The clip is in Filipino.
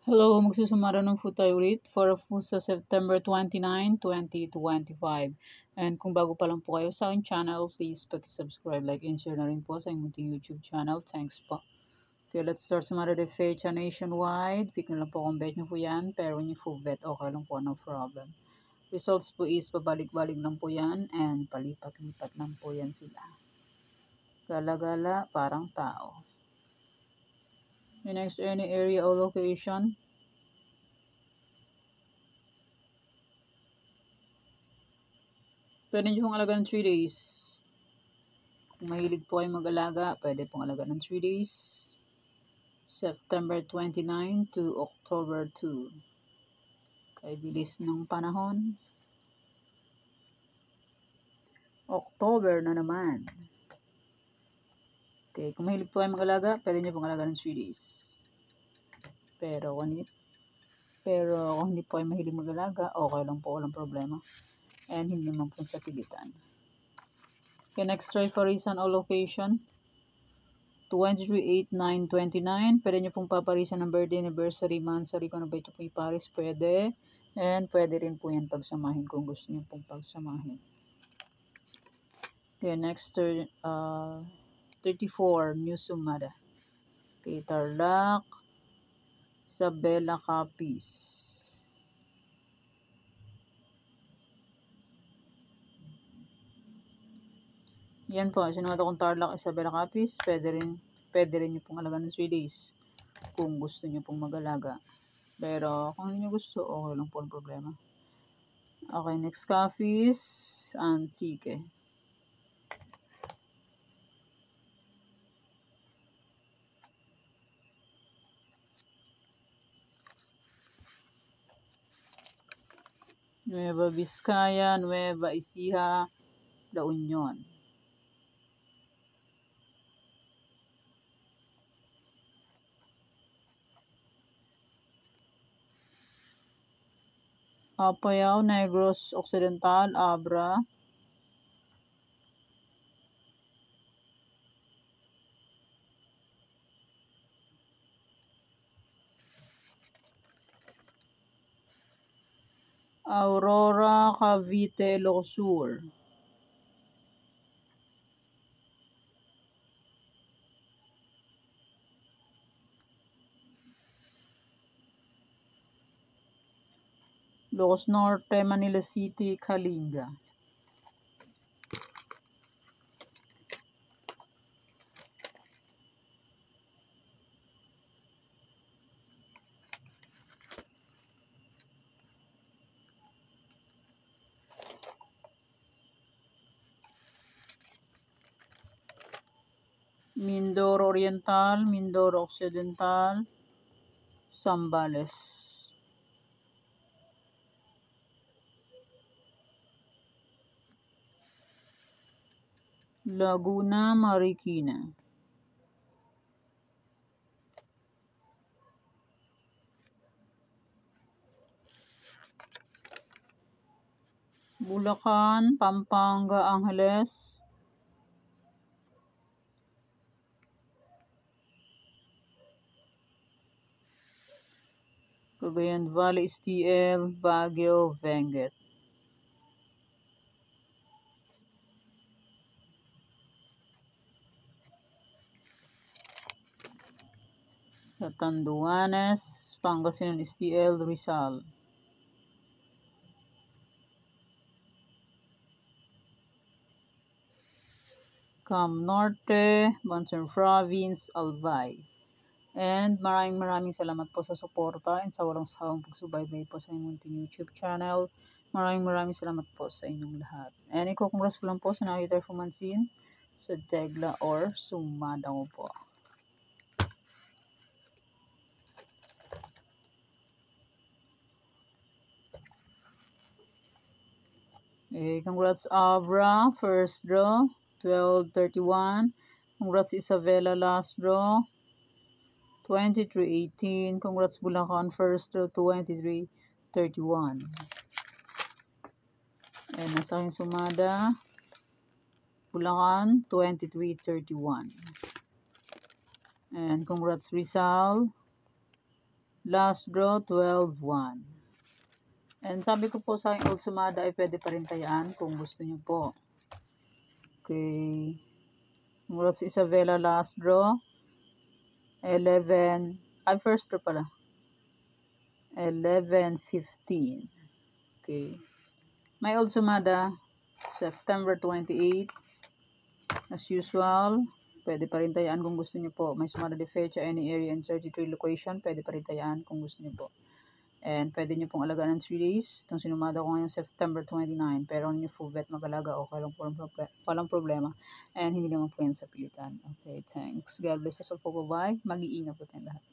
Hello, magsusumara ng food tayo ulit for sa September 29, 2025. And kung bago pa lang po kayo sa aking channel, please pag-subscribe, like, and share na rin po sa aking YouTube channel. Thanks po. Okay, let's start sumara de fecha nationwide. Pick na lang po kung bet nyo po yan, pero when you full bet, okay lang po, no problem. Results po is pabalik-balik lang po yan and palipat-lipat lang po yan sila. Gala-gala, parang tao. The next any area or location. Pwede nyo pong alagaan 3 days. Kung mahilig po kayo mag-alaga, pwede pong alagaan ng 3 days. September 29 to October 2. Kaya bilis ng panahon. October na naman. Okay, kung mahilig po kayo mag-alaga, pwede nyo pong alagaan ng 3 days. Pero kung hindi po kayo mahilig mag-alaga, okay lang po, walang problema. And hindi naman po sa pilitan. Okay, next try for reason or location. 23-8-9-29. Pwede nyo pong paparisan ng birthday, anniversary, monthsary. Kung ano ba ito po iparis, pwede. And pwede rin po yan pagsamahin kung gusto nyo pong pagsamahin. Okay, next 34, New Sumada. Okay, Tarlac, Isabela Capiz. Yan po, sinuwata kong Tarlac, Isabela Capiz. Pwede rin nyo pong alaga ng 3 days kung gusto nyo pong mag-alaga. Pero kung hindi nyo gusto, okay lang po ang problema. Okay, next Capiz, Antique. Nueva Vizcaya, Nueva Ecija, La Union. Apayao, Negros Occidental, Abra. Aurora, Cavite, Ilocos Sur. Ilocos Norte, Manila City, Kalinga. Mindoro Oriental, Mindoro Occidental, Zambales. Laguna, Marikina. Bulacan, Pampanga, Angeles. Cagayan Valley, STL, Baguio, Benguet. Catanduanes, Pangasinan, STL, Rizal. Cam Norte, Banson Province, Albay. And maraming salamat po sa suporta and sa walang sawang pagsubaybay po sa inyong YouTube channel. Maraming salamat po sa inyong lahat. And iko-congrats ko lang po sa nakita Fumansin sa Degla or Sumada ko po. Congrats Abra, first draw, 12-31. Congrats Isabela, last draw, 23-18. Congrats Bulacan, first draw, 23-31. And nasa aking sumada, Bulacan, 23-31. And congrats Rizal, Last draw, 12-1. And sabi ko po sa aking old sumada ay pwede pa rin tayaan kung gusto nyo po. Okay. Mula sa Isabela last draw. 11. First draw pala. 11-15. Okay. My old sumada, September 28. As usual, pwede pa rin tayaan kung gusto nyo po. May sumada de fecha, any area and 33 location, pwede pa rin tayaan kung gusto nyo po. And pwede nyo pong alagaan ng 3 days. Itong sinumada ko ngayon September 29. Pero kung nyo full bet mag-alaga, okay lang po, walang problema. And hindi naman po yan sa pilitan. Okay, thanks. God bless us all po. Bye-bye. Mag-iingat po tayong lahat.